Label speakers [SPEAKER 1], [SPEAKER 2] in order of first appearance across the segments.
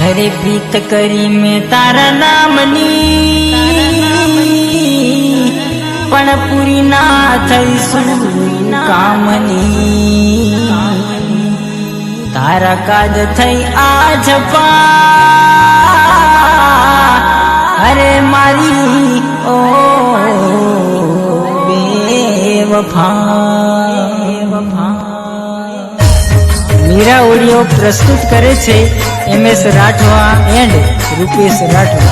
[SPEAKER 1] अरे प्रीत करी में तारा नामनी पण पूरी ना थई कामनी तारा काज थई आज पा अरे मारी ओ बेवफा मीरा ऑडियो प्रस्तुत करे छे MS राठवा एंड रूपेश राठवा।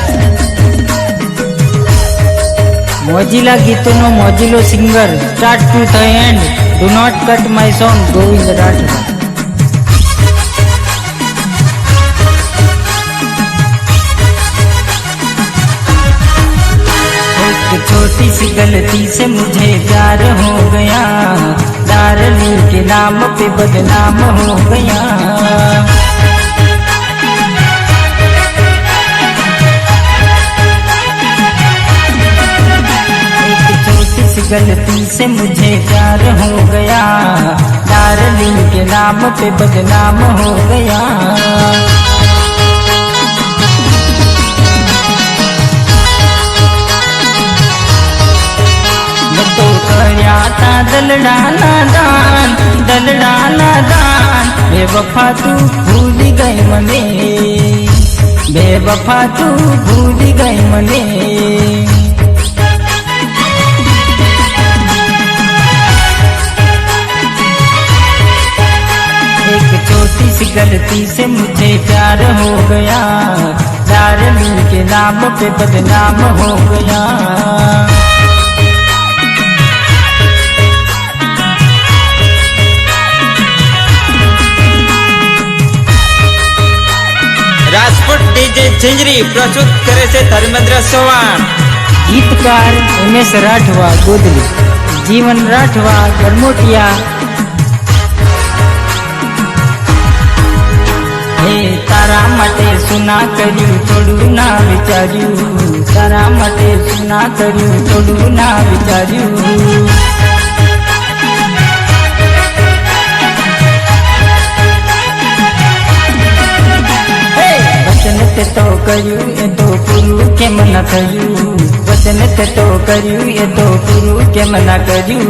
[SPEAKER 1] मोजिला गीतों नो मोजिलो singer start to the end do not cut my song Govind Rathwa. एक छोटी सी गलती से मुझे प्यार हो गया, डार्लिंग के नाम पे बदनाम हो गया। एक छोटी सी गलती से मुझे प्यार हो गया, डार्लिंग के नाम पे बदनाम हो गया। तो करया ता दलडाना दान बेवफा तू भूल गई मने, बेवफा तू भूल गई मने। एक छोटी सी गलती से मुझे प्यार हो गया, डार्लिंग के नाम पे बदनाम हो गया।
[SPEAKER 2] રાજકોટ ડીજે ઝીંઝરી પ્રસ્તુત કરે છે ધર્મેન્દ્ર ચૌહાણ।
[SPEAKER 1] गीतकार MS राठवा गोदली, जीवन राठवा गरमोटिया। हे तारा माटे सुना कर्यु थोड़ू ना विचार्यु, तारा माटे सुना कर्यु थोड़ू ना विचार्यु। वचन ते तो कर्यु ए तो पूरू केम न कर्यु, वचन ते तो कर्यु ए तो पूरू केम न कर्यु।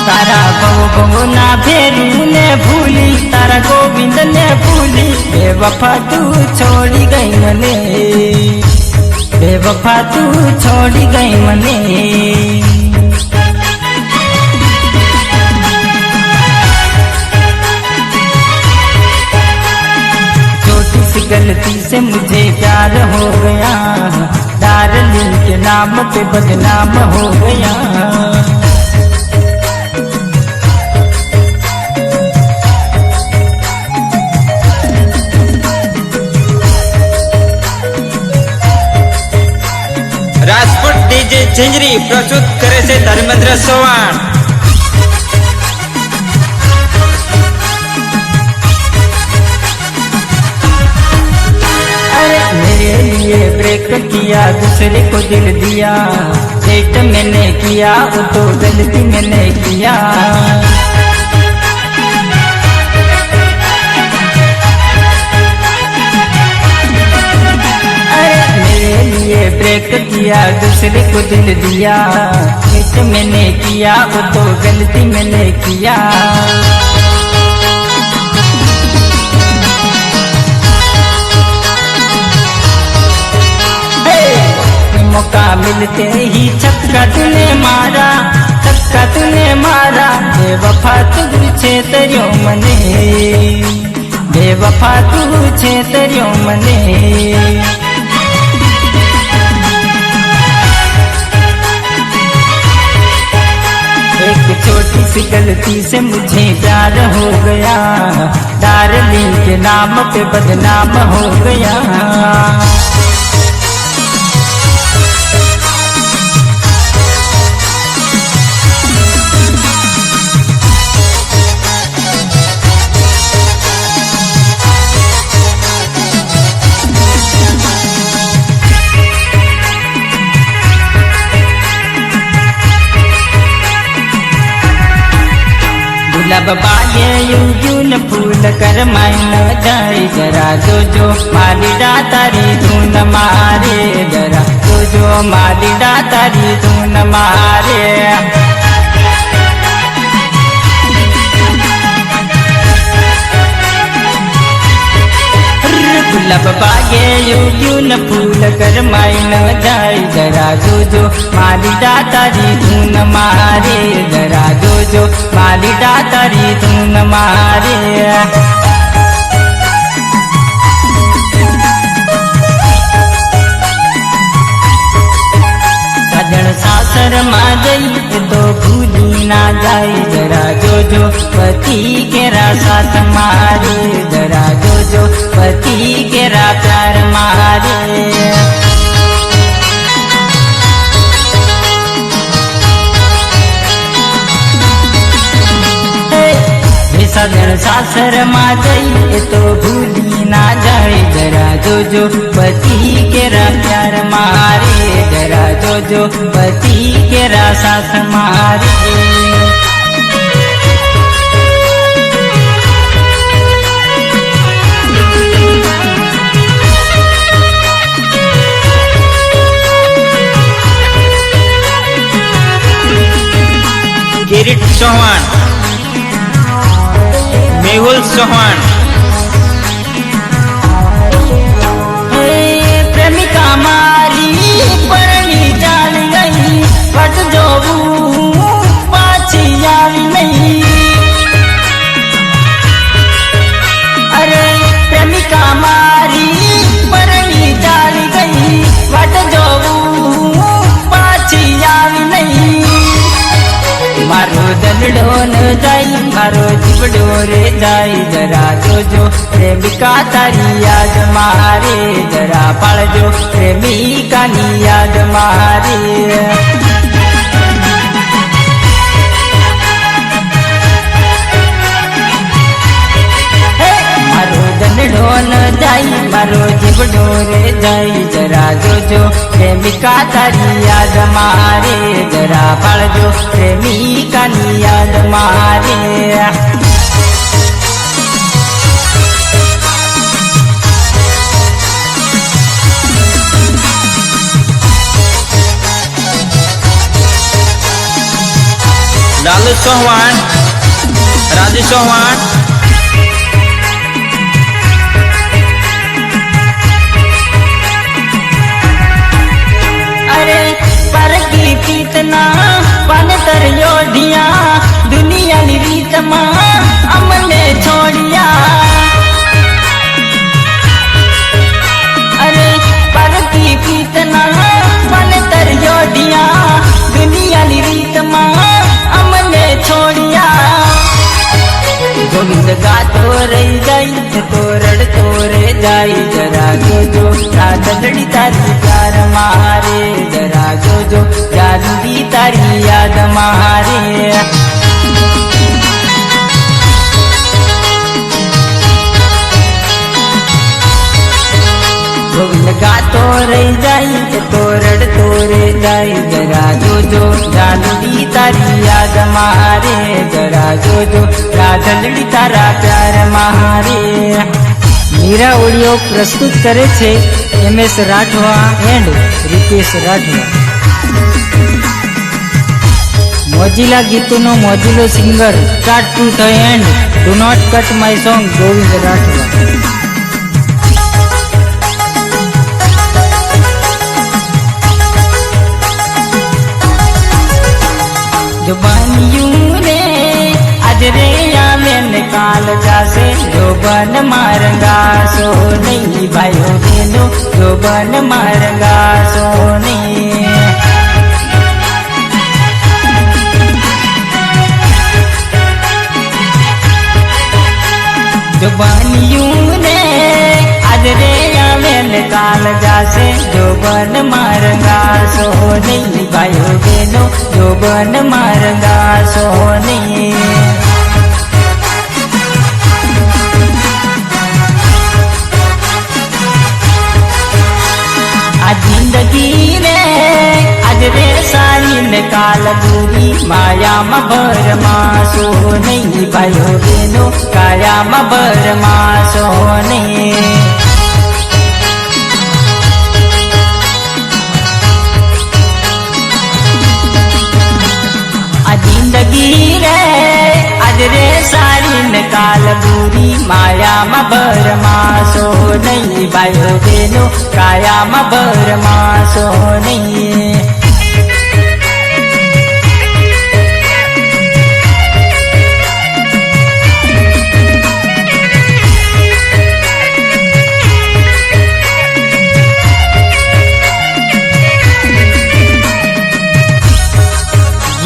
[SPEAKER 1] तारा भव ना भेरू ने भूली, तारा गोविंद ने भूली। बेवफा तू छोड़ी गई मने, बेवफा तू छोड़ी गई मने। गलती से मुझे प्यार हो गया, डार्लिंग के नाम पे बदनाम हो गया।
[SPEAKER 2] રાજકોટ ડીજે ઝીંઝરી પ્રસ્તુત કરે છે ધર્મેન્દ્ર ચૌહાણ।
[SPEAKER 1] मेरे लिए ब्रेक किया, दूसरे को दिल दिया, डेट मैंने किया वो तो गलती मैंने किया। अरे मेरे लिए ब्रेक किया, दूसरे को दिल दिया, डेट मैंने किया वो तो गलती मैंने किया। मौका मिलते ही छक्का तूने मारा, छक्का तूने मारा। बेवफा तू छे तेरियो मने, बेवफा तू छे तेरियो मने। एक छोटी सी गलती से मुझे प्यार हो गया, डार्लिंग के नाम पे बदनाम हो गया। गुलाब बागे युन फूल कर माइन जाए जरा जो जो मालिडा तारी धून मारे जरा जो जो मालिडा तारी धून मारे गुलाब बागे युन फूल कर माइन जाए जरा जो जो मालिडा तारी धून मारे जरा जो जो मालिडा तारी धून मारे सजन सासर में गई तो भूली ना जाए जरा जो जो पति केरा साथ मारे जरा जो जो पति केरा प्यार मारे सजन सासर में गई तो भूली ना जाए जरा जो जो पति केरा प्यार मारे जरा जो जो पति केरा साथ मारे
[SPEAKER 2] किरीट चौहान, मेहुल चौहान,
[SPEAKER 1] प्रेमिका मारी परणी जान गई पट जो पाछी जान नहीं अरे प्रेमिका मारी परणी जान गई पट जो पाछी जान नहीं मारो दलडो न जाई मारो जीवडो रे जाई जरा जो जो प्रेमिका तारी याद मारे जरा पालजो प्रेमिका नी याद मारे मारो दलडो न जाई मारो जीवडो रे जाई जरा जो जो प्रेमिका तारी याद मारे जरा पालजो प्रेमिका नी याद मारे
[SPEAKER 2] लालू चौहान, राजू चौहान,
[SPEAKER 1] अरे पर की पीतना पन तर योधिया दुनिया नी रीत मां अमने छोड़िया अरे पर की पीतना पन तर योधिया दुनिया नी रीत मां अमने छोड़िया गोविंद गातो रही जाई तो रड़तो रे जाई जरा जो जो राधड़ी तारी प्यार मारे जरा जो जो जादू तारी याद मारे गोविंद गातो रही जाई तो रड़तो रे जाई जरा जो जो जादू तारी याद मारे जरा जो जो राधड़ी तारा प्यार मारे मीरा ऑडियो प्रस्तुत करे छे MS राठवा एंड रितेश राठवा मोजिला गीतों मोजिलो singer start to the end do not cut my song Govind Rathwa जो बनियूं रे आज रे या में निकाल जासे जो बन मारंगा सो नहीं भाइयों बहनों जो बन मारंगा सो नहीं जो बनियूं रे आज रे या में निकाल जासे जो बन मारंगा सो नहीं भाइयों बहनों जो बन मारंगा सो नहीं आ जिंदगी ने आज रे सारी निकाल કાલગુરી માયામાં ભરમાશો નહીં ભાઈઓ બહેનો કાયામાં ભરમાશો નહીં. આ જિંદગી રે આજ રે સારી ને કાલગુરી માયામાં ભરમાશો નહીં ભાઈઓ બહેનો કાયામાં ભરમાશો નહીં.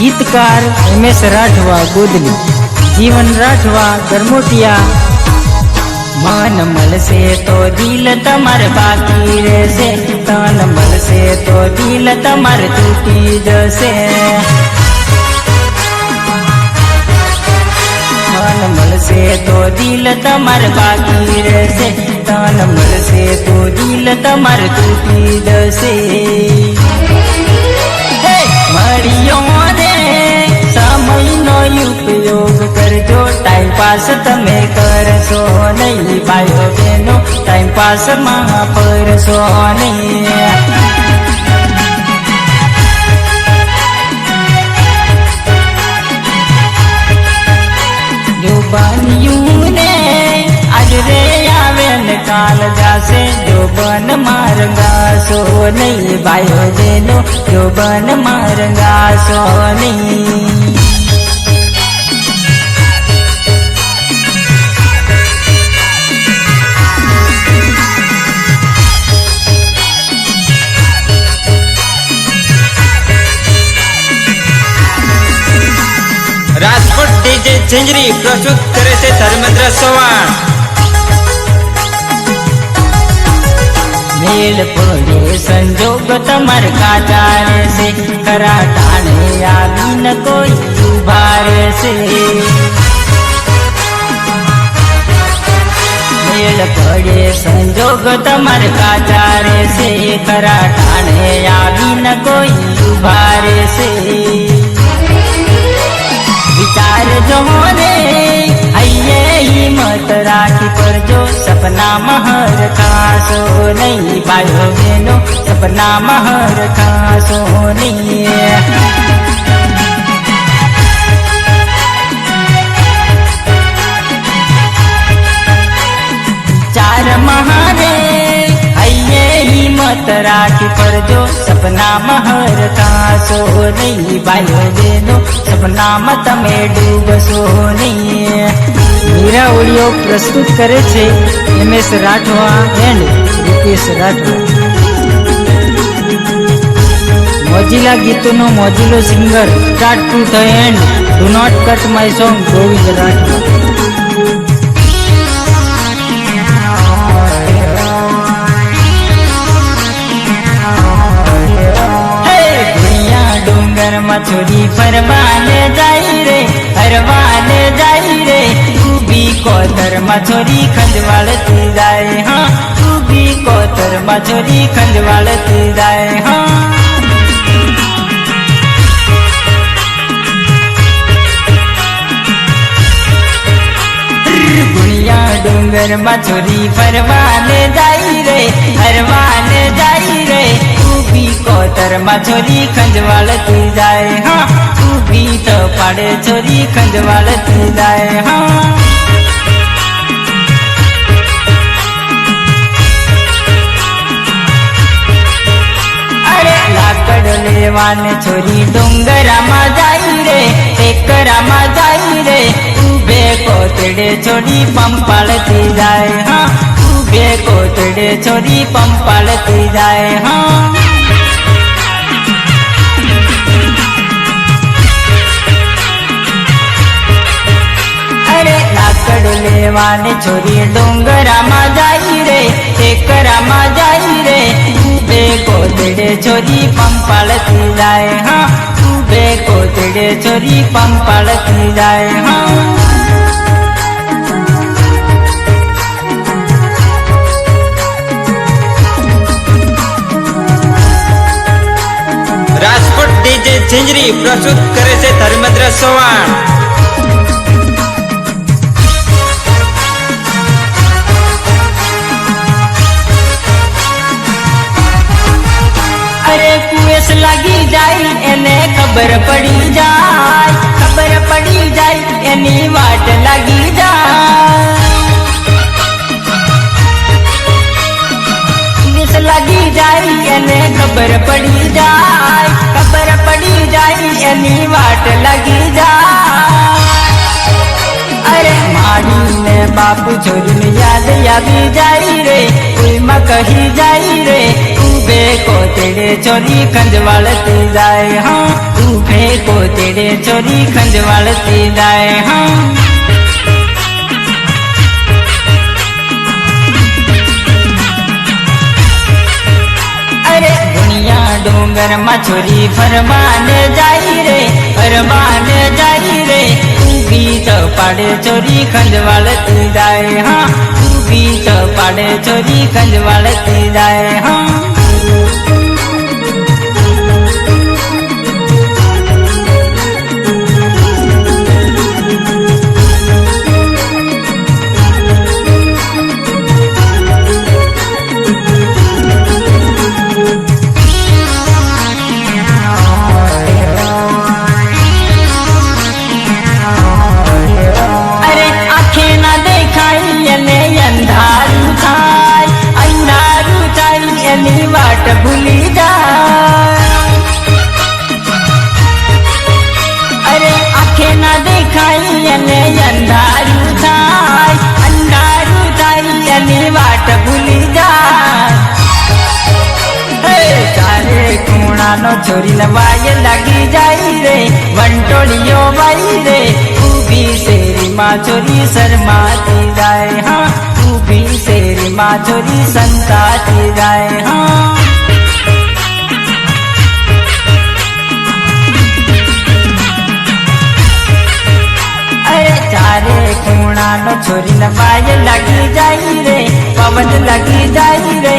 [SPEAKER 1] ગીતકાર MS રાઠવા ગોદલી, જીવન રાઠવા ગરમોટિયા. મન મળશે તો દિલ તમારે બાકી રહેશે, તન મળશે તો દિલ તમારે તૂટી જશે. મન મળશે તો દિલ તમારે બાકી રહેશે, તન મળશે તો દિલ તમારે તૂટી જશે. મળ્યો રે સમયનો ઉપયોગ કરજો, ટાઈમ પાસ તમે કરશો નહીં ભાઈઓ બહેનો ટાઈમ પાસમાં ફરશો નહીં. જો બન્યું ને આજ રે આવે ને કાલ જાશે, જો બન મારગાશો નહીં ભાઈઓ બહેનો જો બન મારગાશો નહીં.
[SPEAKER 2] રાજકોટ ડીજે ઝીંઝરી પ્રસ્તુત કરે છે ધર્મેન્દ્ર ચૌહાણ.
[SPEAKER 1] મેળ પડે સંજોગ તમાર કાચા રહેશે, ખરા ટાણે આવીને કોઈ ઉભા રહેશે. મેળ પડે સંજોગ તમાર કાચા રહેશે, ખરા ટાણે આવીને કોઈ ઉભા રહેશે. વિચાર જો રે અહીંયા હિંમત રાખી કરજો, સપનામાં હર ખાશો નહીં ભાઈઓ બહેનો સપનામાં હર ખાશો નહીં. ચાર મહારે અહીંયા હિંમત રાખી કરજો, સપનામાં હર ખાશો નહીં ભાઈઓ બહેનો સપનામાં તમે ડૂબશો નહીં. મીરા ઓડિયો પ્રસ્તુત કરે છે MS રાઠવા એન્ડ રૂપેશ રાઠવા. મોજીલા ગીતોનો મોજીલો singer start to the end, do not cut my song Govind Rathwa. ડુંગરમાં છોડી ફરવાને જાય રે, ફરવાને જાય રે, ઊભી કોતરમાં છોરી ખંજવાળતી જાય. હા ઊભી કોતરમાં છોરી ખંજવાળતી જાય. હા ગુણિયા ડુંગરમાં છોરી ફરવાને જાય રે, ફરવાને જાય રે, ઊભી કોતરમાં છોરી ખંજવાળતી જાય. હા ઊભી તો પાડે છોરી ખંજવાળતી જાય. હા અરે લાકડ લેવાને છોરી ડુંગરામાં જાય રે, ટેકરામાં જાય રે, ઊભે કોતડે છોરી પંપાળતી જાય. હા ઊભે કોતડે છોરી પંપાળતી જાય. હા અરે લાકડ લેવાને છોરી ડુંગરામાં જાય રે, ટેકરામાં જાય રે, ઊભે કોતડે છોરી પંપાળતી જાય. હા ઊભે કોતડે છોરી પંપાળતી જાય. હા
[SPEAKER 2] झिंझरी प्रस्तुत करे છે ધર્મેન્દ્ર ચૌહાણ।
[SPEAKER 1] अरे कुएस लगी जाए एने खबर पड़ी जाए, खबर पड़ी जाए एनी वाट लगी जाए। कुएस लगी जाए एने खबर पड़ी जाए, खबर पड़ी जाए एनी वाट लगी जाए। अरे मारी ने बापू छोरी ने याद यादी जाई रे, कोई माँ कही जाई रे, उबे को तेरे चोरी खंजवालती जाए। हाँ उबे को तेरे चोरी खंजवालती जाए। हाँ अरे दुनिया डोंगर में छोरी फरमाने जाई रे, फरमाने जाई रे, भी तो पाड़े चोरी खंजवालती जाए। हाँ तू भी तो पाड़े चोरी खंजवालती जाए। हाँ वाट भूली जाए। अरे आखे ना देखाई अने अंधारू थाय, अंधारू थाई अने वाट भूली जाए। चारे खूणा नो छोरी लवाय लगी जाई रे, वंटोलियो बाई रे, उभी तेरी माँ छोरी शर्माती जाए। हाँ उभी तेरी माँ छोरी संताती जाए। हाँ अरे चारे खूणा नो छोरी लवाय लगी जाई रे, पवन लगी जाई रे,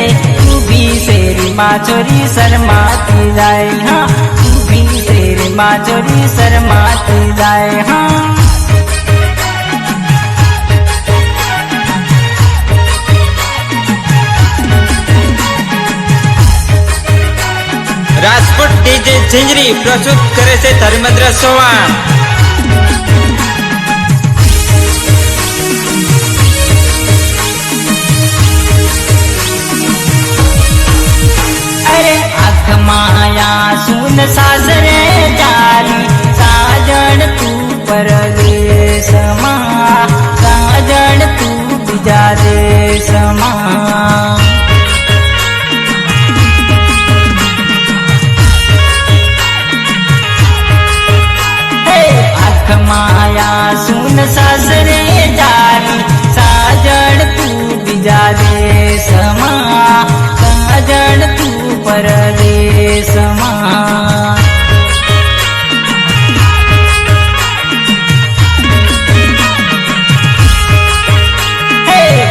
[SPEAKER 1] उभी तेरी माँ छोरी शर्माती जाए। हाँ उभी तेरी माँ छोरी शर्माती जाए। हाँ
[SPEAKER 2] રાજકોટ ડીજે झिंझरी प्रस्तुत करे છે ધર્મેન્દ્ર ચૌહાણ।
[SPEAKER 1] अरे आँख माया सुन साजरे जाली, साजन तू परदेश मा, साजन तू बीजा देश मा। माया सुन सासरे जाली, साजन तू बीजा देश मा, साजन तू परदेश मा।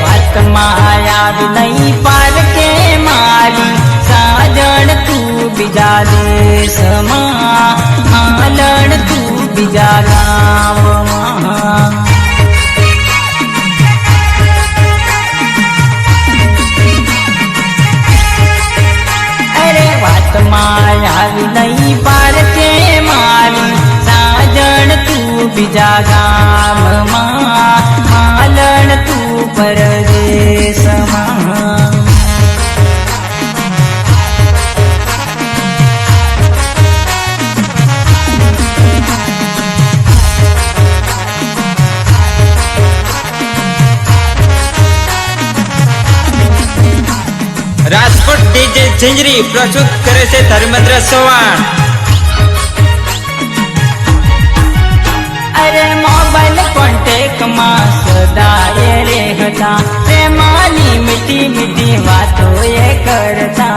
[SPEAKER 1] वात माया नहीं पार के माली, साजन तू बीजा देश मा, हालन तू बीजा गाँव मा। अरे वात माया नहीं पार के माली, साजन तू बीजा गाँव मा, हालन तू परदेश मा।
[SPEAKER 2] રાજકોટ ડીજે झिंझरी प्रस्तुत करे છે ધર્મેન્દ્ર ચૌહાણ।
[SPEAKER 1] अरे मोबाइल कॉन्टेक्ट में सदाए रहता, प्रेमानी मीठी मीठी बातों ये करता।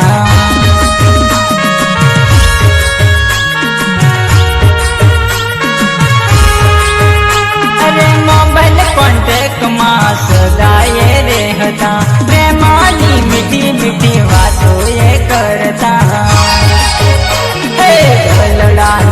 [SPEAKER 1] अरे मोबाइल कॉन्टेक्ट में सदाए रहता, प्रेमानी मीठी मीठी बातों ये करता। हे लड़ाई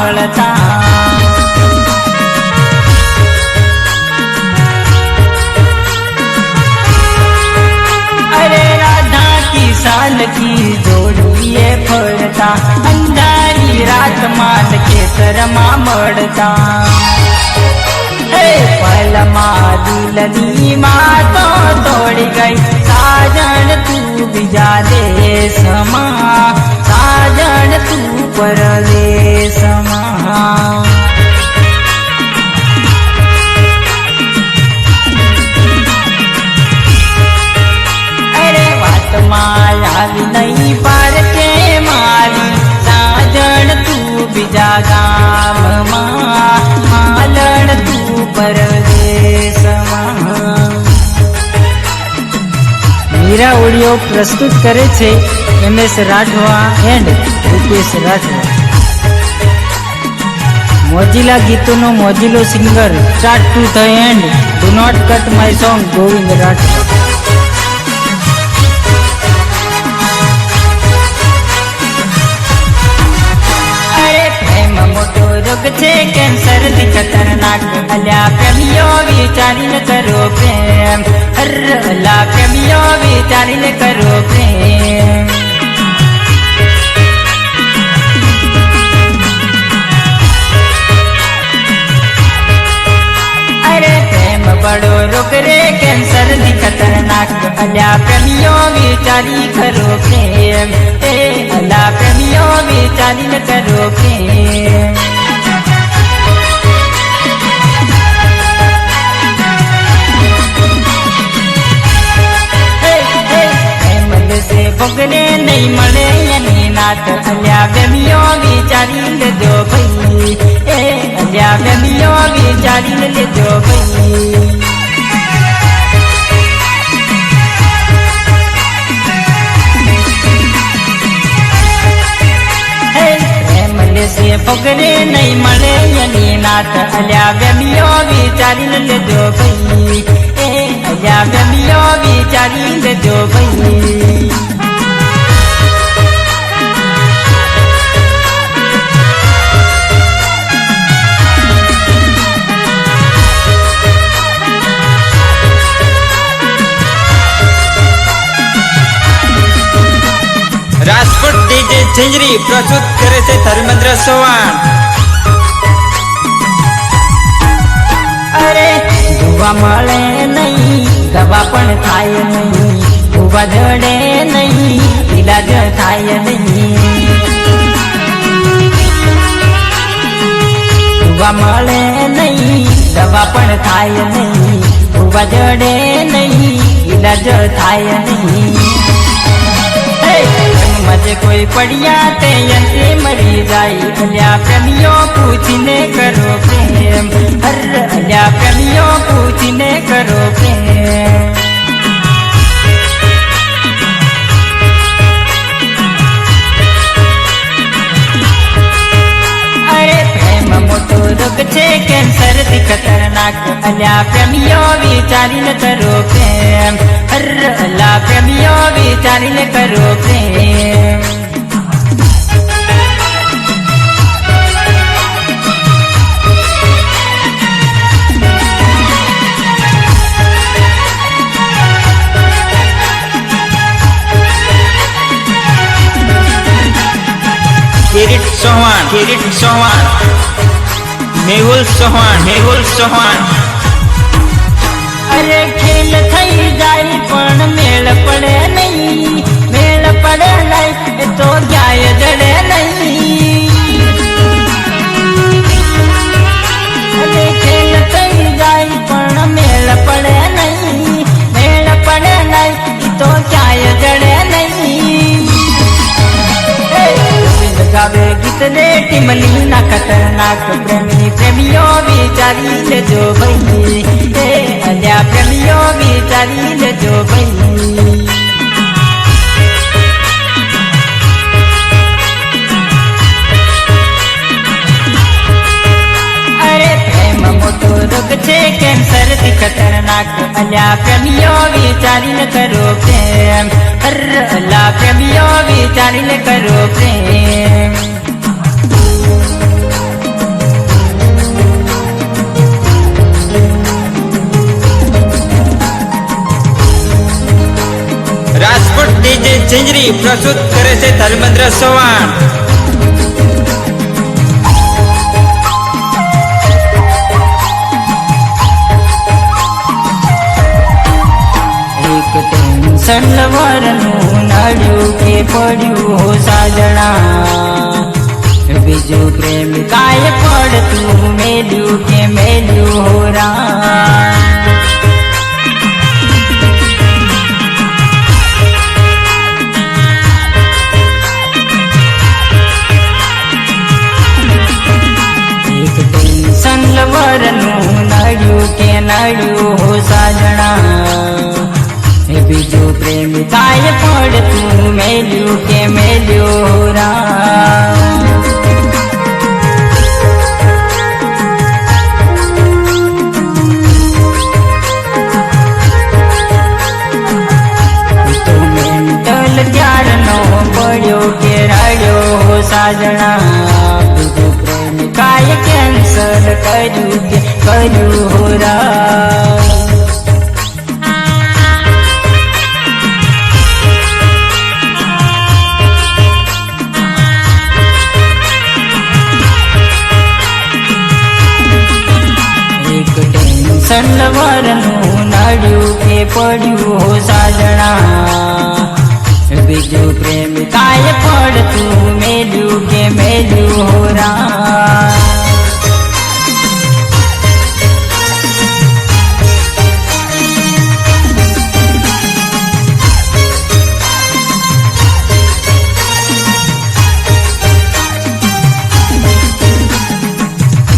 [SPEAKER 1] મળતા. अरे राधा किसान की जोड़िए फरता, अंधारी रात माल के शरमा मरता. पलमा दिलनी माँ तो तोड़ गई, साजन तू बिजा दे समा, साजन तू पर दे समा. अरे वात माया नहीं पार के माली, साजन तू बिजा गाम मालण तू मीरा ऑडियो प्रस्तुत करे छे MS राठवा एंड रूपेश राठवा. मोजिला गीतों मोजिलो singer start to the end. Do not cut my song Govind Rathwa. रोग छे कैंसर थी खतरनाक, अल्या प्रेमियो विचारीन करो प्रेम. हर अला प्रेमियो विचारीन करो प्रेम. अरे प्रेम बड़ो रोग रे कैंसर थी खतरनाक, अल्या प्रेमियो विचारी करो प्रेम. अला प्रेमियो विचारीन करो प्रेम. भोगने नहीं मले यानी नाथ, अल्या प्रेमियो विचारी ले दो भई. अल्या प्रेमियो विचारी ले दो भई. से भोगने नहीं मले यानी नाथ, अल्या प्रेमियो विचारी ले दो भई. अल्या प्रेमियो विचारी ले दो भई.
[SPEAKER 2] રાજકોટ ડીજે ઝીંઝરી પ્રસ્તુત કરે છે ધર્મેન્દ્ર ચૌહાણ.
[SPEAKER 1] અરે જોવા મળે નહીં, દવા પણ થાય નહીં, ઉભા જડે નહીં, ઈલાજ થાય નહીં. જોવા મળે નહીં, દવા પણ થાય નહીં, ઉભા જડે નહીં, ઈલાજ થાય નહીં. मजे कोई पड़िया ते यंते मरी जाई, अल्या प्रेमियो पूछने करो प्रेम. हर अल्या प्रेमियो पूछने करो प्रेम. अरे प्रेम मोटो रोग छे कैंसर थी खतरनाक, अल्या प्रेमियो विचारी न करो प्रेम. हर अल्या प्रेमियो विचारी न करो प्रेम.
[SPEAKER 2] કિરીટ ચૌહાણ, મેહુલ ચૌહાણ.
[SPEAKER 1] अरे खेल थई जाई पण मेल पड़े नहीं, मेल पड़े नहीं तो जाय जड़े नहीं. अरे खेल थई जाई पण मेल पड़े नहीं, मेल पड़े नहीं तो जाय जड़े नहीं. गावे गीत ने टिमली ना खतरनाक, प्रेमी प्रेमियो विचारी ले जो भई. अल्या प्रेमियो विचारी ले जो भई. अरे प्रेम मोटो रोग छे कैंसर थी खतरनाक, अल्या प्रेमियो विचारी न करो प्रेम. हर अल्या प्रेमियो विचारी न करो प्रेम.
[SPEAKER 2] ઝંઝરી પ્રસ્તુત કરે છે ધર્મેન્દ્ર ચૌહાણ.
[SPEAKER 1] એક ટેન્શન લવરનું નડ્યું કે પડ્યું હો સાજણા, બીજું પ્રેમ કાય પડતું મેલ્યું કે મેલ્યું હો રા. એક ટેન્શન લવરનું નડ્યું કે નડ્યું હો સાજણા, બીજું પ્રેમ કાય પડતું મેલ્યું કે મેલ્યું રા. તો મેન્ટલ ત્યારનો પડ્યો કે રડ્યો હો સાજણા, બીજું પ્રેમ કાય કેન્સલ કર્યું કે કર્યું હો રા. સનવરનું નડ્યું કે પડ્યું હો સાજણા, બીજું પ્રેમ કાય પડતું મેલ્યું કે મેલ્યું હો રા.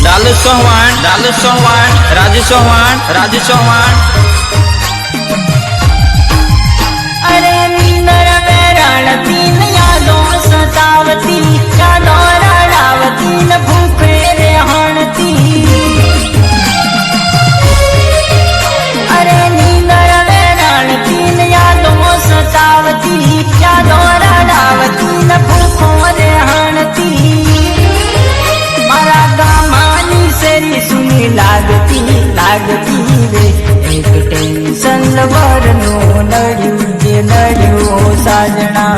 [SPEAKER 2] લાલુ ચૌહાણ, રાજુ ચૌહાણ.
[SPEAKER 1] અરે નીંદર વેરાણતી ને યાદો સતાવતી, યાદો રડાવતી ને ભૂખે રે હણતી. અરે નીંદર વેરાણતી ને યાદો સતાવતી, યાદો રડાવતી ને ભૂખો રે હણતી. મારા ગામાની શેરી સુની લાગતી રે, એક ટેન્શન લવરનું નડ્યું કે નડ્યું હો સાજણા,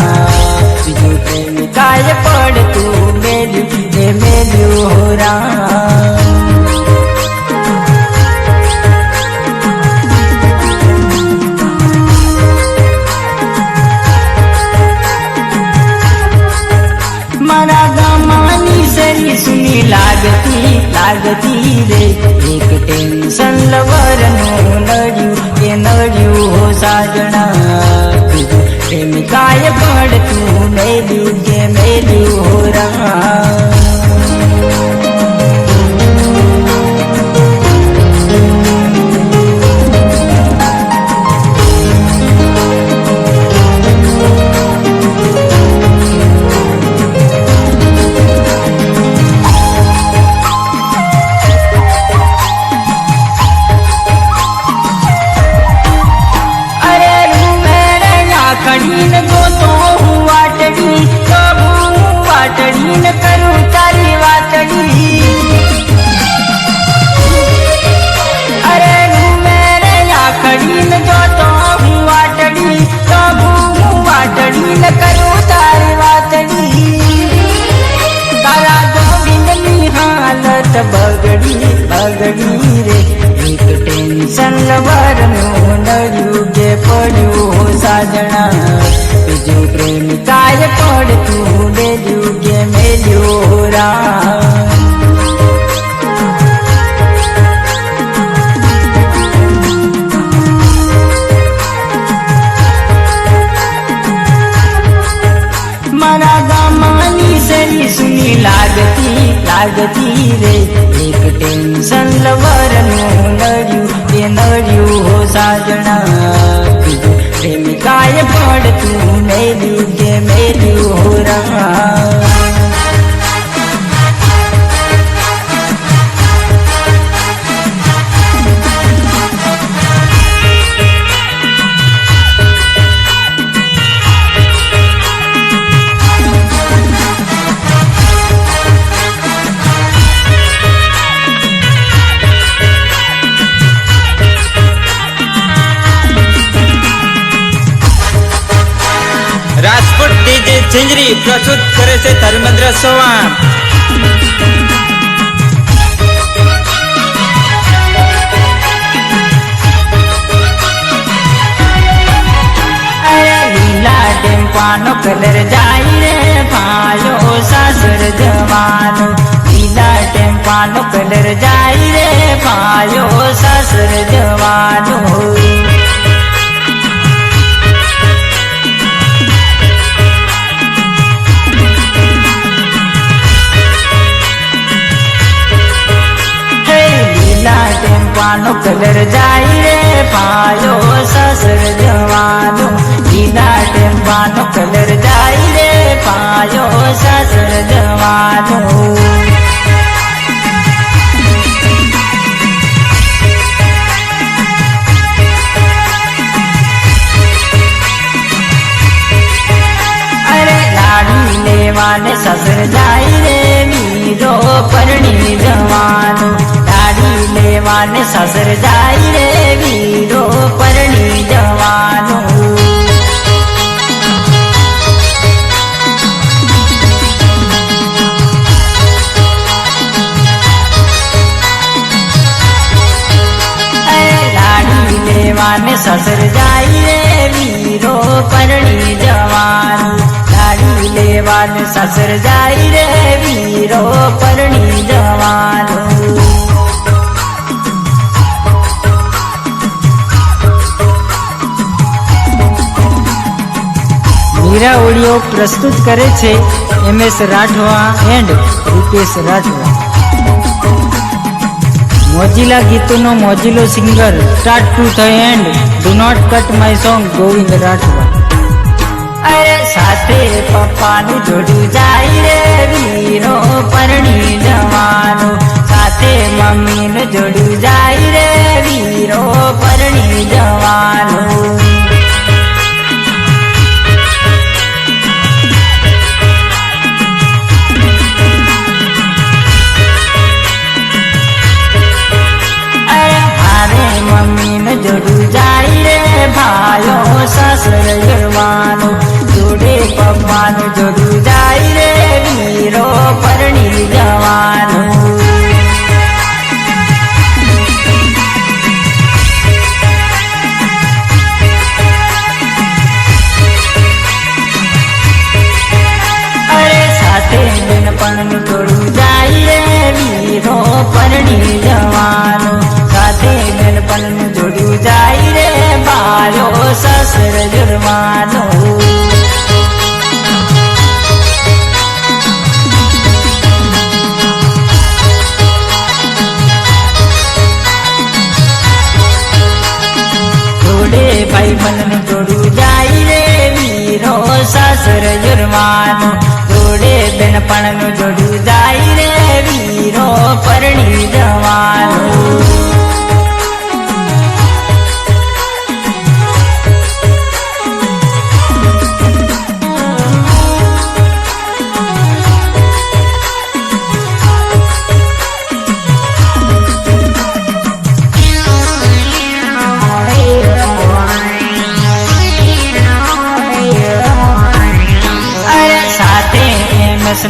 [SPEAKER 1] બીજું પ્રેમ કાય પડતું મેલ્યું કે મેલ્યું હો રા. મારા ગામાની શેરી સુની લાગતી રે, એક ટેન્શન લવરનું નડ્યું કે નડ્યું હો સાજણા, બીજું પ્રેમ કાય પડતું મેલ્યું કે મેલ્યું હો રા. ખડીને ગોતો હું વાટડી, તો હું વાટડીને કરું તારી વાટડી. અરે મેરે ખડીને જોતો હું વાટડી, તો હું વાટડીને કરું તારી વાટડી. તારા ગોવિંદની હાલત બગડી રે, એક ટેન્શન લવરનું નડ્યું કે પડ્યું હો સાજણા, બીજું પ્રેમ કાય પડતું મેલ્યું કે મેલ્યું હો રા. મારા ગામાની શેરી સુની લાગતી રે, એક ટેન્શન લવરનું નડ્યું કે નડ્યું હો સાજણા, બીજું પ્રેમ કાય પડતું મેલ્યું કે મેલ્યું હો રા.
[SPEAKER 2] રાજકોટ પ્રસ્તુત કરે છે ધર્મેન્દ્ર ચૌહાણ.
[SPEAKER 1] લીલા ટેમ્પાનો કલર જાય રે ભાયો સાસર જવાનો. લીલા ટેમ્પાનો કલર જાય રે ભાયો સાસર જવાનો. લીલા ટેમ્પાનો કલર જાય રે ભાયો સાસર જવાનો. લીલા ટેમ્પાનો કલર જાય રે ભાયો સાસર જવાનો. અરે લાડી લેવાને સાસર જાય રે વીરો પરણી જવાનો. લાડી લેવાને સાસર જાય રે વીરો પરણી જવાનો. લાડી લેવાને સાસર જાય રે વીરો પરણી જવાનો. લાડી લેવાને સાસર જાય રે વીરો પરણી જવાનો. મીરા ઓડિયો પ્રસ્તુત કરે છે MS રાઠવા એન્ડ રૂપેશ રાઠવા. મોજીલા ગીતોનો મોજીલો singer start to the end. Do not cut my song Govind Rathwa. અરે સાથે પપ્પાનું જોડું જાય રે વીરો પરણી જવાનો. સાથે મમ્મીનું જોડું જાય રે વીરો પરણી જવાનો. મમ્મીને જોડું જાય રે ભાયો સાસર જવાનો. જોડે પપ્પાનું જોડું જાય રે વીરો પરણી જવાનો. અરે સાથે બેનપણનું જોડું જાય રે વીરો પરણી જવાનો. સાથે બેનપણનું જોડું જાય રે ભાયો સાસર જવાનો. જોડે ભાઈબંધનું જોડું જાય રે વીરો સાસર જવાનો. જોડે બેનપણનું જોડું જાય રે વીરો પરણી જવાનો.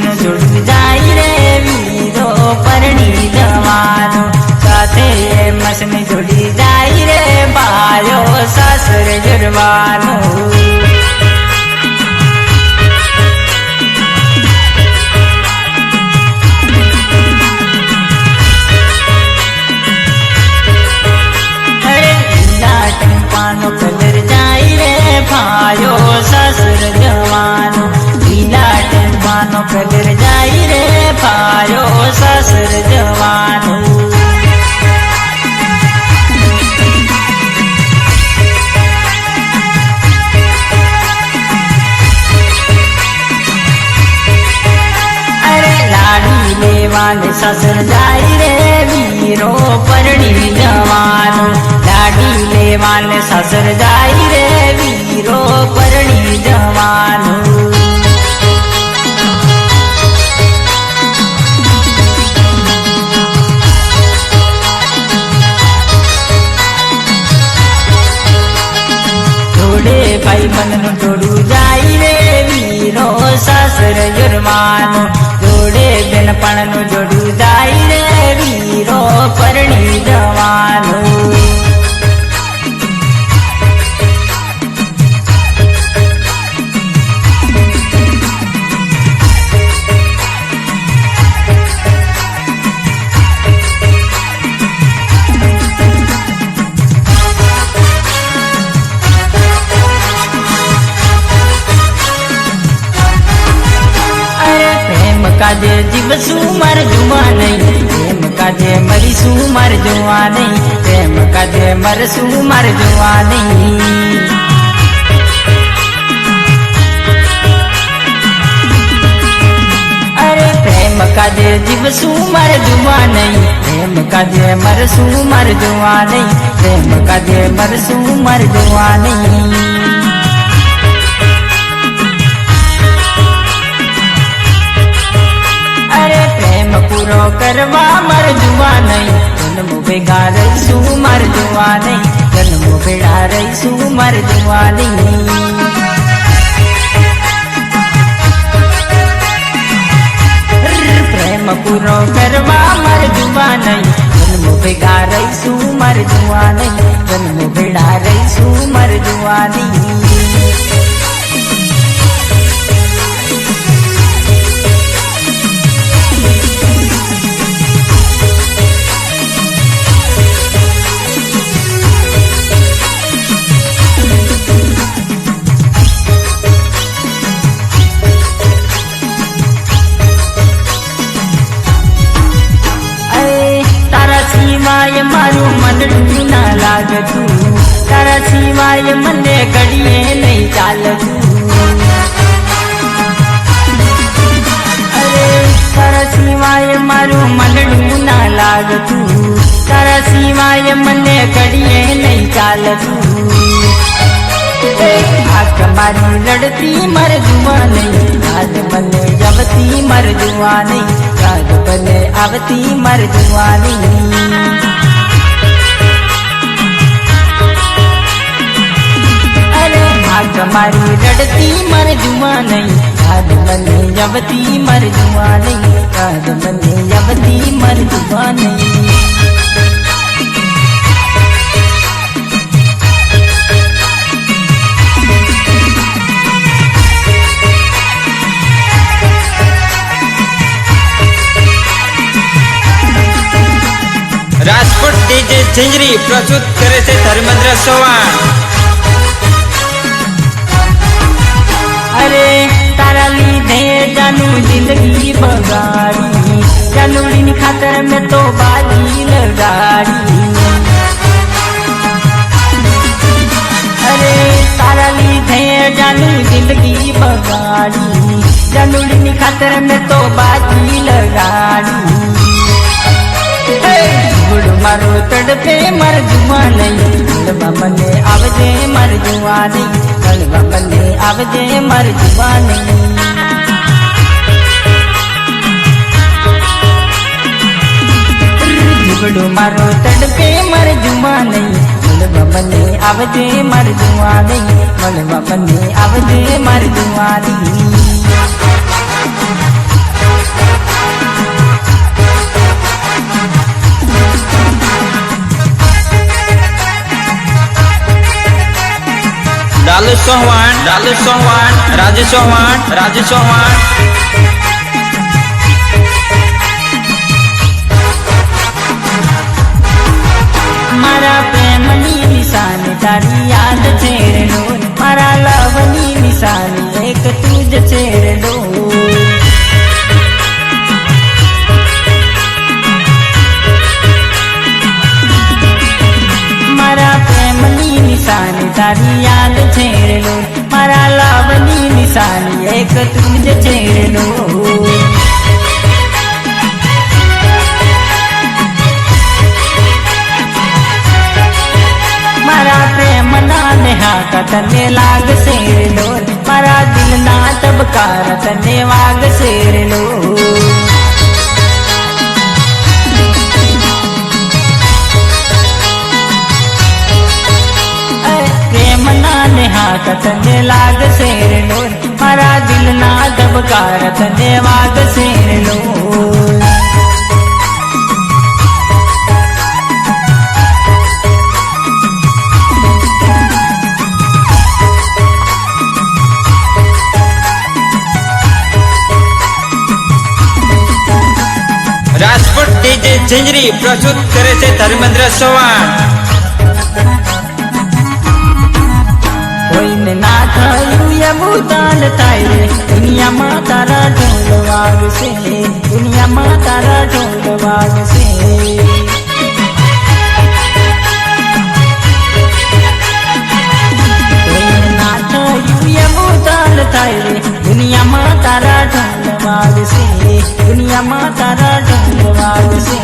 [SPEAKER 1] નું જોડું જાય રે વીરો પરણી જવાનો. સાથે મસની જોડી જાય રે ભાયો સાસર જવાનો. લીલા ટેમ્પાનો કલર જાય રે ભાયો સાસર જવાનો. લીલા ટેમ્પાનો કલર જાય રે ભાયો સાસર જવાનો. અરે લાડી લેવાને સાસર જાય રે વીરો પરણી જવાનો. લાડી લેવાને સાસર જાય રે વીરો પરણી જવાનો. જોડે ભાઈબંધનું જોડું જાય રે વીરો સાસર જવાનું જોડે બેનપણનું જોડું જાય રે વીરો પરણી જવાનું. કાજે જીવશું માર જુવા નહીં, પ્રેમ કાજે મરીશું માર જુવા નહીં, પ્રેમ કાજે મરશું માર જુવા નહીં. અરે પ્રેમ કાજે જીવશું માર જુવા નહીં, પ્રેમ કાજે મરશું માર જુવા નહીં, પ્રેમ કાજે મરશું માર જુવા નહીં. પૂરો કરવા માર જુવા નહીં, જન્મો ભેગા રહીશું માર જુવા નહીં, જન્મો ભેગા રહીશું માર જુવા નહીં. પ્રેમ પૂરો કરવા માર જુવા નહીં, જન્મો ભેગા રહીશું માર જુવા નહીં, જન્મો ભેગા રહીશું માર જુવા નહીં. સિવાય મારું મનડું ના લાગતું, તારા સિવાય મને ઘડીએ નહીં ચાલતું. અરે તારા સિવાય મારું મનડું ના લાગતું, તારા સિવાય મને ઘડીએ નહીં ચાલતું. આંખ મારી લડતી મર જુવા નહીં, યાદ મને જવતી મર જુવા નહીં, યાદ મને આવતી મર જુવા નહીં. અરે આંખ મારી લડતી મર જુવા નહીં, યાદ મને જવતી મર જુવા નહીં, યાદ મને જવતી મર જુવા નહીં.
[SPEAKER 2] રાજકોટ ડીજે ઝીંઝરી પ્રસ્તુત કરે છે ધર્મેન્દ્ર ચૌહાણ.
[SPEAKER 1] અરે તારા લીધે જાનું જિંદગી બગાડી, જાનુડીની ખાતર મેં તો બાજી લગાડી. અરે તારા લીધે જાનું જિંદગી બગાડી, જાનુડીની ખાતર મેં તો બાજી લગાડી. મારો તડપે મર જુવા નહીં, મળવા મને આવજે મર જુવા નહીં, મળવા મને આવજે મર જુવા નહીં. જીવડું મારો તડપે મર જુવા નહીં, મળવા મને આવજે મર જુવા નહીં, મળવા મને આવજે મર જુવા નહીં.
[SPEAKER 2] ડાલુ ચૌહાણ, રાજુ ચૌહાણ.
[SPEAKER 1] મારા પ્રેમની નિશાની તારી યાદ છે રે ડોર, મારા લવની નિશાની એક તું જ છે રે ડોર. મારા પ્રેમની નિશાની તારી યાદ છે રે ડોર, મારા લવની નિશાની એક તું જ છે રે ડોર. મારા પ્રેમના નેહાકા તને લાગશે રે ડોર, મારા દિલના તબકાર તને વાગશે રે ડોર. પ્રેમના નેહાકા તને લાગશે રે ડોર, મારા દિલના તબકાર પડકાર તને વાગશે લો.
[SPEAKER 2] રાજકોટ ડીજે ઝીંઝરી પ્રસ્તુત કરે છે ધર્મેન્દ્ર ચૌહાણ.
[SPEAKER 1] કોઈને ના થયું એવું તાલ થાય રે, દુનિયામાં તારા ઢોલ વાગશે, દુનિયામાં તારા ઢોલ વાગશે. કોઈને ના થયું એવું તાલ થાય રે, દુનિયામાં તારા ઢોલ વાગશે, દુનિયામાં તારા ઢોલ વાગશે.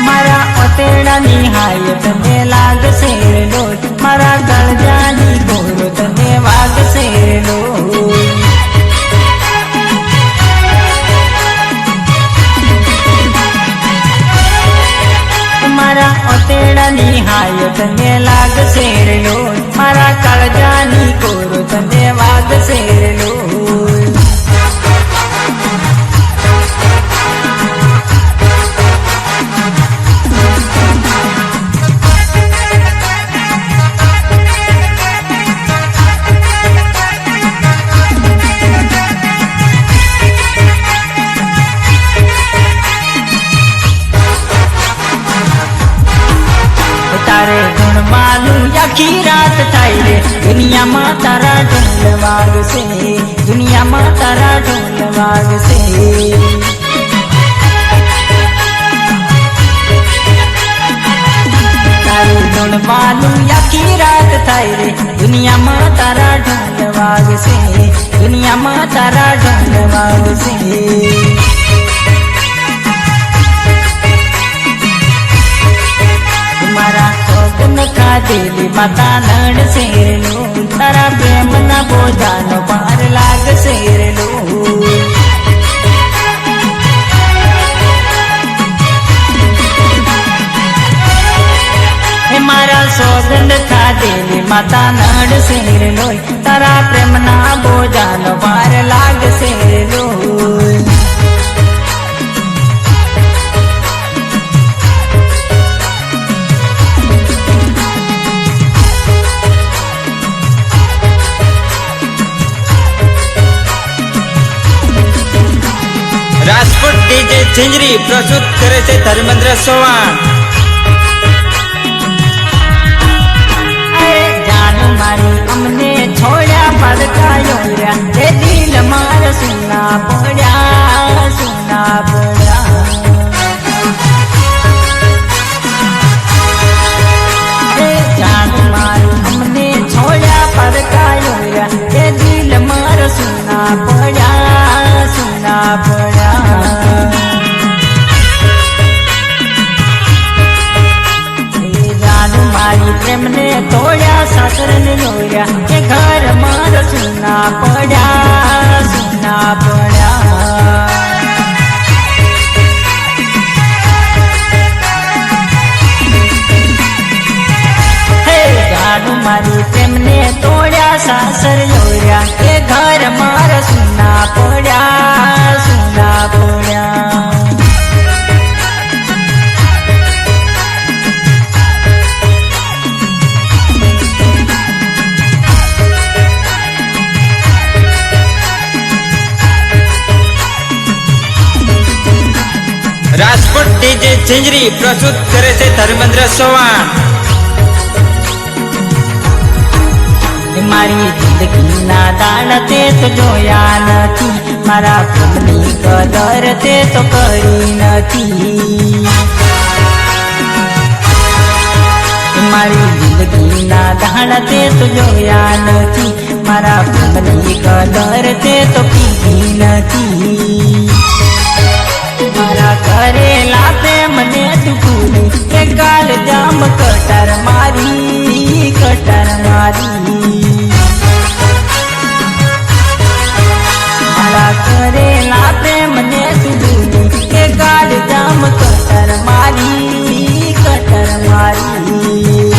[SPEAKER 1] મારા ઓતેડાની હાય તને લાગશે લો, મારા ગળજાની ગોરો તને વાગશે લો. મારા ઓતેડાની હાય તને લાગશે લો, મારા કાળજાની ગોરો તને વાગશે લો. તારે ગુણવાનું આખી રાત થાય રે, દુનિયામાં તારા ઢોલ વાગશે, દુનિયામાં તારા ઢોલ વાગશે. તારે ગુણવાનું આખી રાત થાય રે, દુનિયામાં તારા ઢોલ વાગશે, દુનિયામાં તારા ઢોલ વાગશે. મારા કોકન ખાધેલી માતા નડશે લો, તારા પ્રેમના બોજાનો પાર લાગશે લો. મારા સોગંદ ખાધેલી માતા નડશે લો, તારા પ્રેમના બોજાનો પાર લાગશે લો.
[SPEAKER 2] રાજકોટ ડીજે ઝીંઝરી પ્રસ્તુત કરે છે ધર્મેન્દ્ર ચૌહાણ.
[SPEAKER 1] જાન મારી અમને છોડ્યા પડકાયો રહ્યા, તે દિલ મારા સુના પડ્યા, સુના પડ્યા. જાન મારી અમને છોડ્યા પડકાયો રહ્યા, તે દિલ મારા સુના પડ્યા, સુના પડ્યા. મારી પ્રેમને તોડ્યા, સાસરને જોયા, કે ઘર મારા સુના પડ્યા, સુના પડ્યા. હે ગાડું મારી પ્રેમને તોડ્યા, સાસર જોયા, કે ઘર મારા સુના પડ્યા, સુના પડ્યા.
[SPEAKER 2] રાજકોટ ડીજે ઝીંઝરી પ્રસ્તુત કરે છે ધર્મેન્દ્ર ચૌહાણ.
[SPEAKER 1] મારી જિંદગીના દાણ તે તો જોયા નથી, મારા પ્રેમની કદર તે તો કરી નથી. મારી જિંદગીના દાણ તે તો જોયા નથી, મારા પ્રેમની કદર તે તો કીધી નથી. મારા કરેલા પ્રેમને તું ભૂલી, કે કાલ જામ કટર મારી, કટર મારી. મારા કરેલા પ્રેમને તું ભૂલી, કે કાલ જામ કટર મારી, કટર મારી.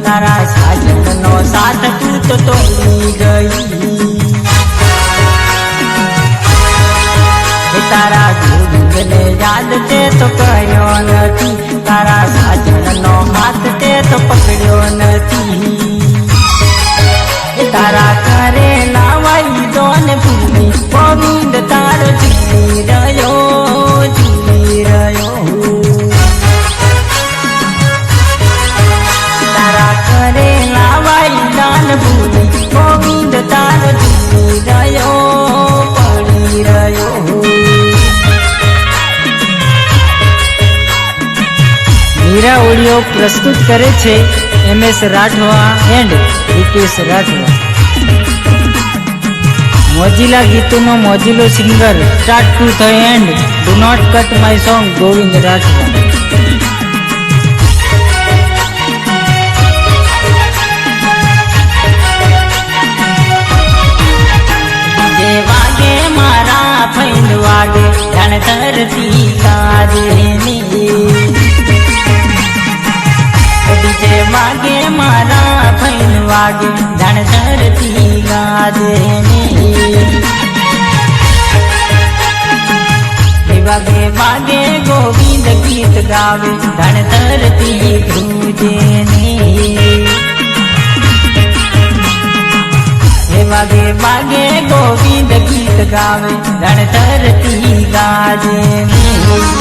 [SPEAKER 1] તારા સાજનનો સાથ તું તો તોડી ગઈ. તારા ગોવિંદને યાદ તે તો કર્યો નથી, તારા સાજનનો હાથ તે તો પકડ્યો નથી. તારા કરે લાવાઈ દોને ભૂલી ગોવિંદ તારો જીવી રહ્યો, જીવી રહ્યો. તારા કરે લાવાઈ દાન ભૂલી ગોવિંદ તારો જીવી રહ્યો, પડી રહ્યો. મીરા ઓડિયો પ્રસ્તુત કરે છે MS રાઠવા એન્ડ રૂપેશ રાઠવા. મોજીલા ગીતોનો મોજીલો singer start to the end. Do not cut my song Govind Rathwa. જે વાગે મારા ફૈન વાગે જાણે ધરતી કાજેની. જે વાગે મારા ફૈન વાગે જાણે ધરતી ગાજેની. વાગે વાગે ગોવિંદ ગીત ગાવે જાણે ધરતી ધ્રુજેની. વાગે વાગે ગોવિંદ ગીત ગાવે જાણે ધરતી ગાજેની.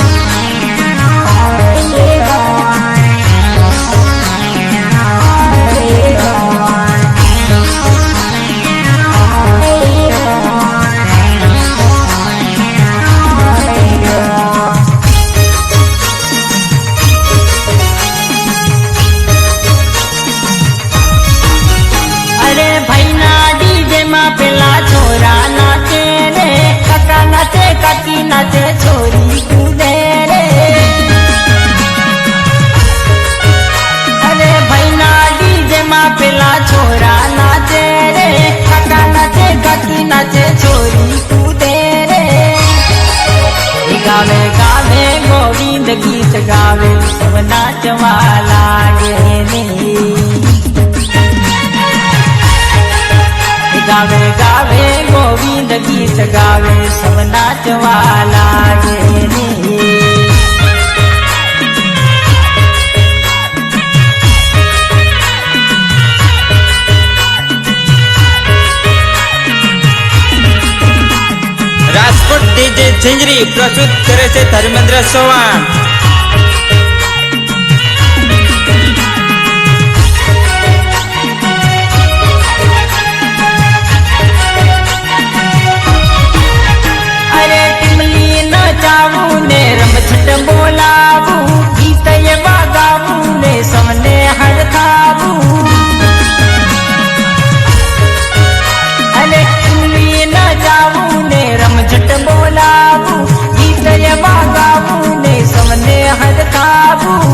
[SPEAKER 1] પેલા છોરા નાચે રે, કાકા નાચે, કાકી નાચે, છોરી કૂદે રે. અરે ભાઈ ના ડીજે માં પેલા છોરા નાચે રે, કાકા નાચે, કાકી નાચે, છોરી કૂદે રે. ગાવે ગાવે ગોવિંદ ગીત ગાવે સબ નાચવા લાગે ને. ગાવે ગાવે ગોવિંદ ગીત ગાવે સબ નાચવા લાગે ને.
[SPEAKER 2] રાજકોટ ડીજે ઝીંઝરી પ્રસ્તુત કરે છે ધર્મેન્દ્ર ચૌહાણ. જાવું ને રમછટ બોલાવું, ગીત એવા ગાવું ને સૌને હડકાવું. અને ચૂલી ન જાવું ને રમઝટ બોલાવું, ગીત એવા ગાવું ને સૌને હડકાવું.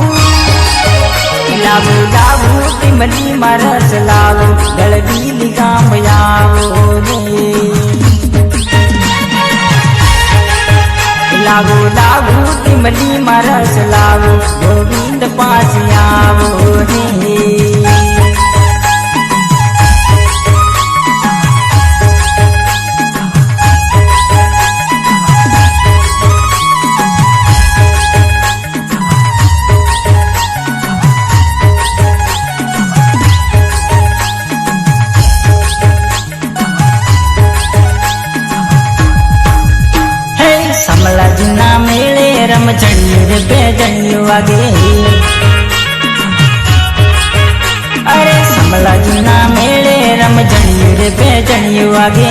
[SPEAKER 2] લાવું લાવું ટીમલી માં રસ લાવો, દળવી ગામ આવો ને. લાવો લાવો ટીમલી માં રસ લાવો, ગોવિંદ પાસે આવો ને. સમલાજીના મેળે રમઝણિયું રે બેજણિયું વાગે. અરે સમલાજીના મેળે રમઝણિયું રે બેજણિયું વાગે.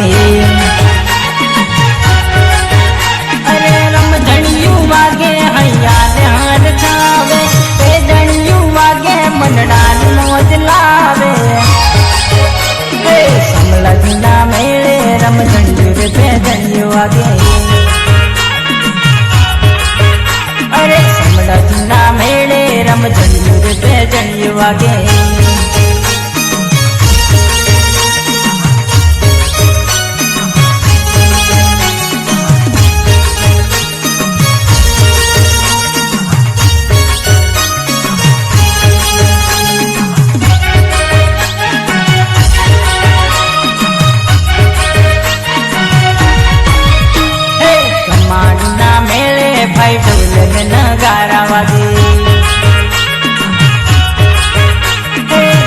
[SPEAKER 2] અરે રમઝણિયું વાગે હૈયા ને હાર છાવે, બેજણિયું વાગે મનડાની મોજ લાવે. સમલાજીના મેળે રમઝણિયું રે બેજણિયું વાગે. અરે સમલાજીના મેળે રમઝણિયું રે બેજણિયું વાગે.
[SPEAKER 1] ભાઈ ઢોલ ને નગારા વાગે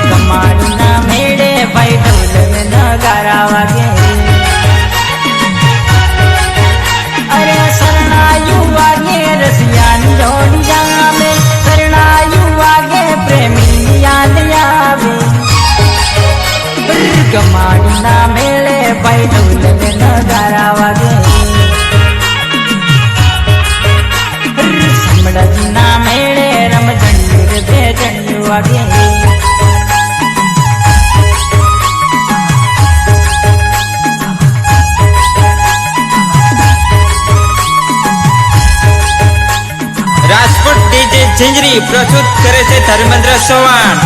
[SPEAKER 1] કમાડના મેળે ભાઈ ઢોલ ને નગારા વાગે અરે શરણાયુ વાગે રસિયાની જોડી જામે શરણાયુ વાગે પ્રેમી યાદ આવે કમાડના મેળે ભાઈ ઢોલ ને નગારા વાગે સમડાજીના મેળે રમઝંડી બે જણ્યું વાગે
[SPEAKER 3] રાજકોટ ડીજે ઝીંઝરી પ્રસ્તુત કરે છે ધર્મેન્દ્ર ચૌહાણ.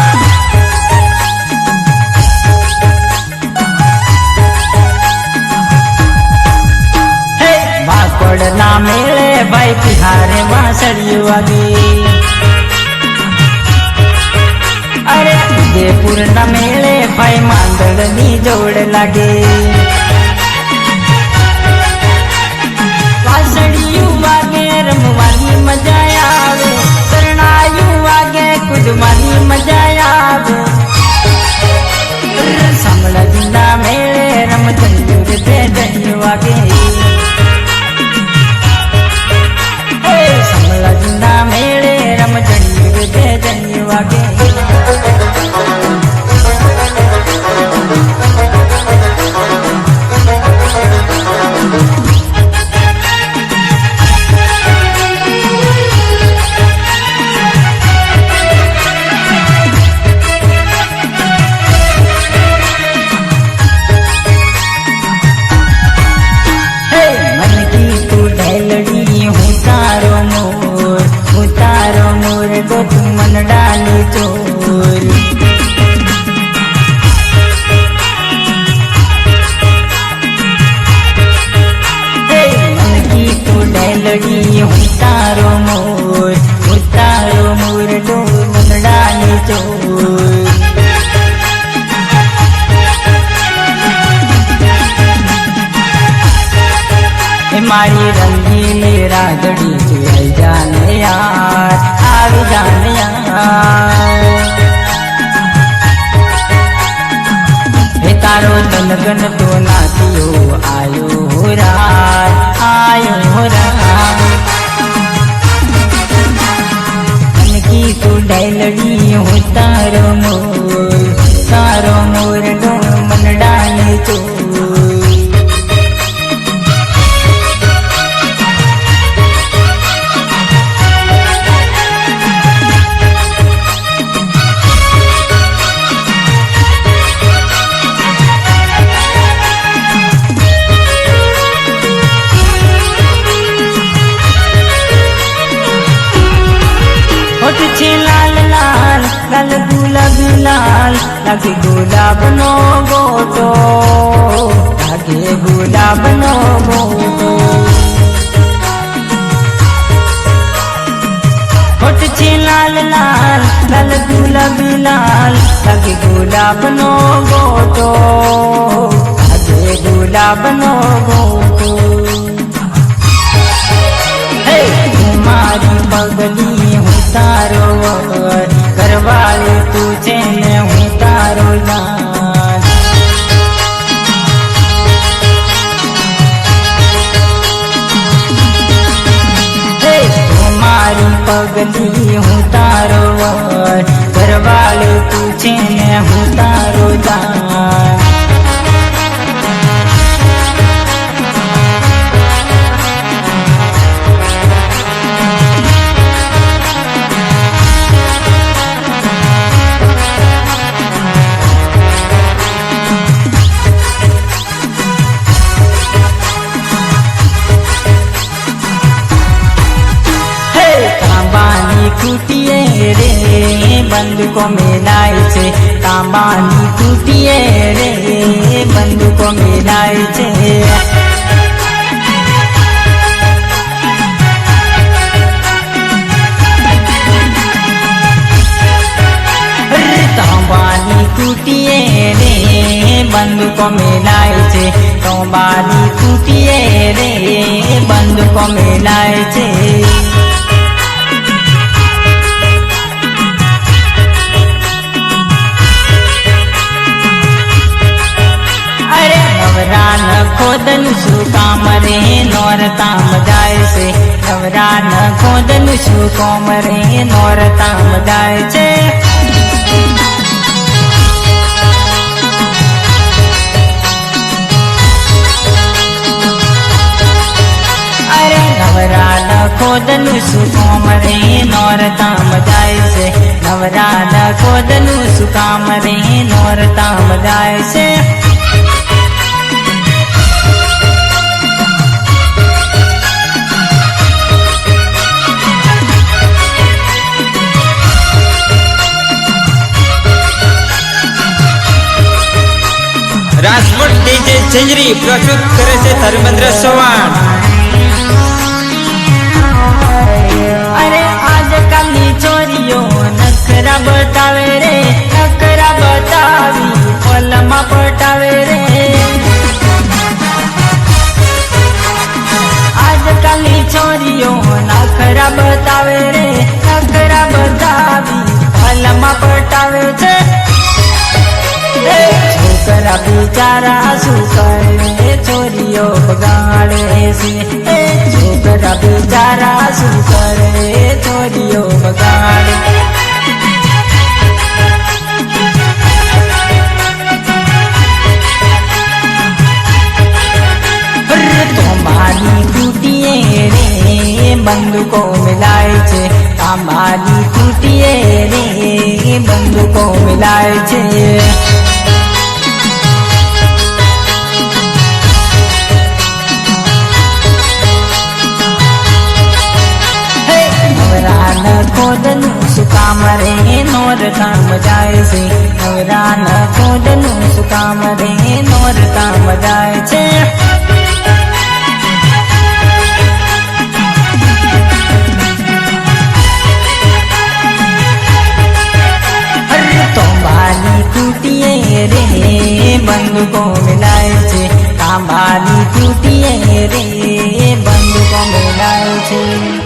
[SPEAKER 1] વાકોડના મેળે ભાઈ તિહારે વાંસળિયું વાગે અરે ઉદયપુરના મેળે ભાઈ માંદળની જોડ લાગે વાંસળિયું વાગે રમવાની મજા આવે શરણાયું વાગે કૂદવાની મજા આવે સમળાજીના મેળે રમઝંડુર બે જણ્યું વાગે સમળાજીના મેળે રમઝંડુર બે જણ્યું વાગે डाली चोर मन की तो डैलड़ी हूँ तारो मोर डो मन डाली चोर मारी रंगीली रागड़ी तू आई जाने यार આવી જાણ્યા હે તારો તનગન તો નાતિયો આયો હો રાત મનકી તું ડાયલડી હું તારો મોર ડો મન ડાલે ચોર लाल गुलाबी लाल लागे गुलाब नो गोटो लागे गुलाब नो गोटो होठ छे लाल लाल लाल गुलाबी लाल लागे गुलाब नो गोटो लागे गुलाब नो गोटो हे तुम्हारी पगली हूँ तारो करवाले तुझे मैं हूँ तारो जान हे तुम्हारी पगली हूँ तारो करवाले तुझे मैं हूँ तारो जान कूटिए रे बंदूको मिलाय छे तांबानी कूटिए रे बंदूको मिलाय छे तांबानी कूटिए रे बंदूको બંદૂકો મેલાય છે તો બારી તૂટીએ રે બંદૂકો મેલાય છે અરે નવરાન ખોદનું શું કામ રે નોરતામ જાય છે નવરાન ખોદનું શું કામ રે નોરતામ જાય છે અરે નવરાન ખોદનું શું કામ રે નોરતામ જાય છે નવરાન ખોદનું શું કામ રે નોરતામ જાય છે
[SPEAKER 3] રાજકોટ ડીજે ઝંઝરી પ્રસ્તુત કરે છે ધર્મેન્દ્ર ચૌહાણ
[SPEAKER 1] અરે આજકાલની છોરીઓ નખરા બતાવે રે નખરા બતાવી પલમાં પટાવે રે આજકાલની છોરીઓ નખરા બતાવે રે નખરા બતાવી પલમાં પટાવે છે છોકરા બિચારા શું કરે છોરીઓ બગાડે છે છોકરા બિચારા શું કરે છોરીઓ બગાડે તો મારી તૂટીએ રે બંદૂકો મિલાય છે અમારી તૂટીએ રે બંદૂકો મિલાય છે નવરાન ખોદનું શું કામ રે નોરતામ જાય છે નવરાન ખોદનું શું કામ રે નોરતામ જાય છે તો બારી તૂટીએ રે બંદૂકો મિલાય છે તાંબાની તૂટીએ રે બંદૂકો મિલાય છે